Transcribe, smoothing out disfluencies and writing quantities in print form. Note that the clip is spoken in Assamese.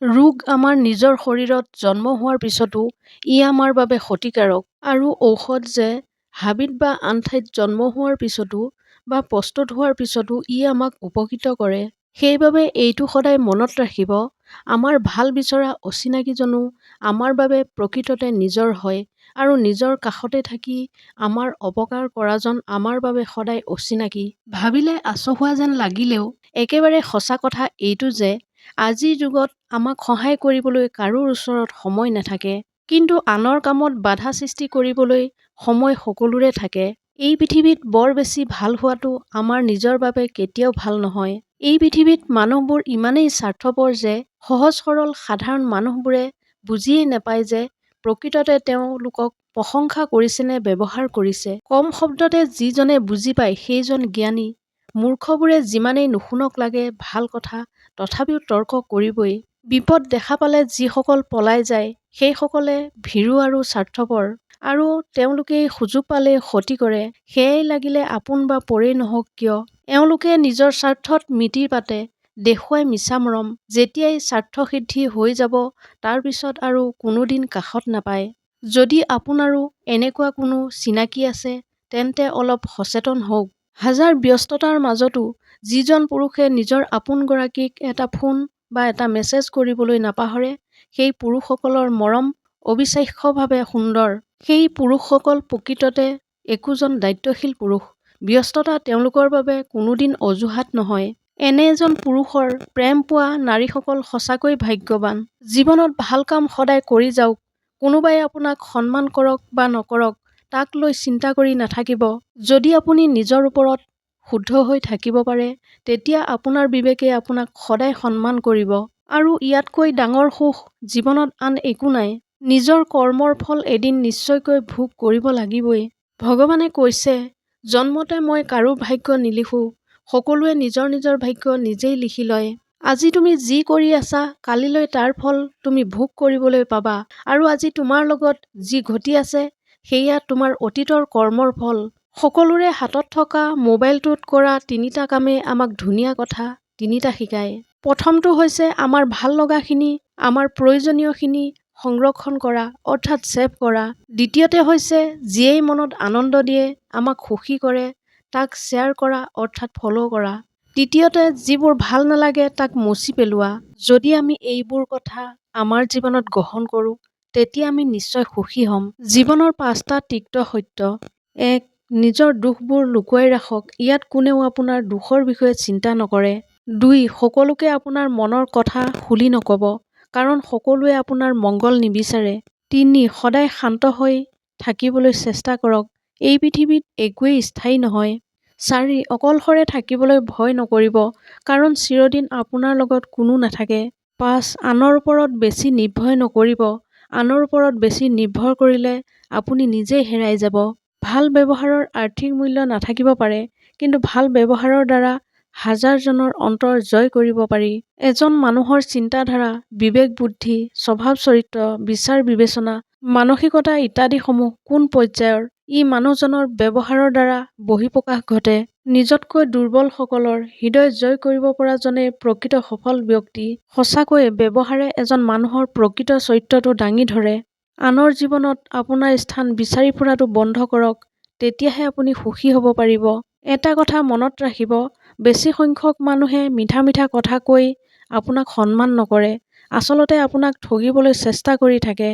ৰোগ আমাৰ নিজৰ শৰীৰত জন্ম হোৱাৰ পিছতো ই আমাৰ বাবে ক্ষতিকাৰক আৰু ঔষধ যে হাবিত বা আন ঠাইত জন্ম হোৱাৰ পিছতো বা প্ৰস্তুত হোৱাৰ পিছতো ই আমাক উপকৃত কৰে। সেইবাবে এইটো সদায় মনত ৰাখিব, আমাৰ ভাল বিচৰা অচিনাকিজনো আমাৰ বাবে প্ৰকৃততে নিজৰ হয় আৰু নিজৰ কাষতে থাকি আমাৰ অপকাৰ কৰাজন আমাৰ বাবে সদায় অচিনাকি। ভাবিলে আচহুৱা যেন লাগিলেও একেবাৰে সঁচা কথা এইটো যে আজিৰ যুগত আমাক সহায় কৰিবলৈ কাৰোৰ ওচৰত সময় নাথাকে, কিন্তু আনৰ কামত বাধা সৃষ্টি কৰিবলৈ সময় সকলোৰে থাকে। এই পৃথিৱীত বৰ বেছি ভাল হোৱাটো আমাৰ নিজৰ বাবে কেতিয়াও ভাল নহয়। এই পৃথিৱীত মানুহবোৰ ইমানেই স্বাৰ্থপৰ যে সহজ সৰল সাধাৰণ মানুহবোৰে বুজিয়েই নাপায় যে প্ৰকৃততে তেওঁলোকক প্ৰশংসা কৰিছে নে ব্যৱহাৰ কৰিছে। কম শব্দতে যিজনে বুজি পায় সেইজন জ্ঞানী। মূৰ্খবোৰে যিমানেই নুশুনক লাগে ভাল কথা তথাপিও তৰ্ক কৰিবই। বিপদ দেখা পালে যিসকল পলাই যায় সেইসকলে ভীৰু আৰু স্বাৰ্থপৰ, আৰু তেওঁলোকে সুযোগ পালে ক্ষতি কৰে। সেয়াই লাগিলে আপোন বা পৰেই নহওক কিয়, এওঁলোকে নিজৰ স্বাৰ্থত মিতিৰ পাতে, দেখুৱাই মিছা মৰম। যেতিয়াই স্বাৰ্থসিদ্ধি হৈ যাব তাৰ পিছত আৰু কোনোদিন কাষত নাপায়। যদি আপোনাৰো এনেকুৱা কোনো চিনাকি আছে তেন্তে অলপ সচেতন হওক। হাজাৰ ব্যস্ততাৰ মাজতো যিজন পুৰুষে নিজৰ আপোনগৰাকীক এটা ফোন বা এটা মেছেজ কৰিবলৈ নাপাহৰে, সেই পুৰুষসকলৰ মৰম অবিশ্বাস্যভাৱে সুন্দৰ। সেই পুৰুষসকল প্ৰকৃততে একোজন দায়িত্বশীল পুৰুষ। ব্যস্ততা তেওঁলোকৰ বাবে কোনোদিন অজুহাত নহয়। এনে এজন পুৰুষৰ প্ৰেম পোৱা নাৰীসকল সঁচাকৈ ভাগ্যৱান। জীৱনত ভাল কাম সদায় কৰি যাওক। কোনোবাই আপোনাক সন্মান কৰক বা নকৰক তাক লৈ চিন্তা কৰি নাথাকিব। যদি আপুনি নিজৰ ওপৰত শুদ্ধ হৈ থাকিব পাৰে তেতিয়া আপোনাৰ বিবেকে আপোনাক সদায় সন্মান কৰিব। আৰু ইয়াতকৈ ডাঙৰ সুখ জীৱনত আন একো নাই। নিজৰ কৰ্মৰ ফল এদিন নিশ্চয়কৈ ভোগ কৰিব লাগিবই। ভগৱানে কৈছে, জন্মতে মই কাৰো ভাগ্য নিলিখো, সকলোৱে নিজৰ নিজৰ ভাগ্য নিজেই লিখি লয়। আজি তুমি যি কৰি আছা কালিলৈ তাৰ ফল তুমি ভোগ কৰিবলৈ পাবা, আৰু আজি তোমাৰ লগত যি ঘটি আছে সেয়া তোমাৰ অতীতৰ কৰ্মৰ ফল। সকলোৰে হাতত থকা মোবাইলটোত কৰা তিনিটা কামেই আমাক ধুনীয়া কথা তিনিটা শিকায়। প্ৰথমটো হৈছে আমাৰ ভাল লগাখিনি, আমাৰ প্ৰয়োজনীয়খিনি সংৰক্ষণ কৰা অৰ্থাৎ ছেভ কৰা। দ্বিতীয়তে হৈছে যিয়েই মনত আনন্দ দিয়ে, আমাক সুখী কৰে তাক শ্বেয়াৰ কৰা অৰ্থাৎ ফ'ল' কৰা। তৃতীয়তে যিবোৰ ভাল নালাগে তাক মচি পেলোৱা। যদি আমি এইবোৰ কথা আমাৰ জীৱনত গ্ৰহণ কৰোঁ তেতিয়া আমি নিশ্চয় সুখী হ'ম। জীৱনৰ 5টা তিক্ত সত্য। 1. নিজৰ দুখবোৰ লুকুৱাই ৰাখক, ইয়াত কোনেও আপোনাৰ দুখৰ বিষয়ে চিন্তা নকৰে। 2. সকলোকে আপোনাৰ মনৰ কথা খুলি নক'ব, কাৰণ সকলোৱে আপোনাৰ মংগল নিবিচাৰে। 3. সদায় শান্ত হৈ থাকিবলৈ চেষ্টা কৰক, এই পৃথিৱীত একোৱেই স্থায়ী নহয়। 4. অকলশৰে থাকিবলৈ ভয় নকৰিব, কাৰণ চিৰদিন আপোনাৰ লগত কোনো নাথাকে। 5. আনৰ ওপৰত বেছি নিৰ্ভৰ নকৰিব, আনৰ ওপৰত বেছি নিৰ্ভৰ কৰিলে আপুনি নিজেই হেৰাই যাব। ভাল ব্যৱহাৰৰ আৰ্থিক মূল্য নাথাকিব পাৰে, কিন্তু ভাল ব্যৱহাৰৰ দ্বাৰা হাজাৰজনৰ অন্তৰ জয় কৰিব পাৰি। এজন মানুহৰ চিন্তাধাৰা, বিবেক বুদ্ধি, স্বভাৱ চৰিত্ৰ, বিচাৰ বিবেচনা, মানসিকতা ইত্যাদিসমূহ কোন পৰ্যায়ৰ, ই মানুহজনৰ ব্যৱহাৰৰ দ্বাৰা বহিঃপ্ৰকাশ ঘটে। নিজতকৈ দুৰ্বলসকলৰ হৃদয় জয় কৰিব পৰাজনেই প্ৰকৃত সফল ব্যক্তি। সঁচাকৈয়ে ব্যৱহাৰে এজন মানুহৰ প্ৰকৃত চৰিত্ৰটো দাঙি ধৰে। আনৰ জীৱনত আপোনাৰ স্থান বিচাৰি ফুৰাটো বন্ধ কৰক, তেতিয়াহে আপুনি সুখী হ'ব পাৰিব। এটা কথা মনত ৰাখিব, বেছি সংখ্যক মানুহে মিঠা মিঠা কথা কৈ আপোনাক সন্মান নকৰে, আচলতে আপোনাক ঠগিবলৈ চেষ্টা কৰি থাকে।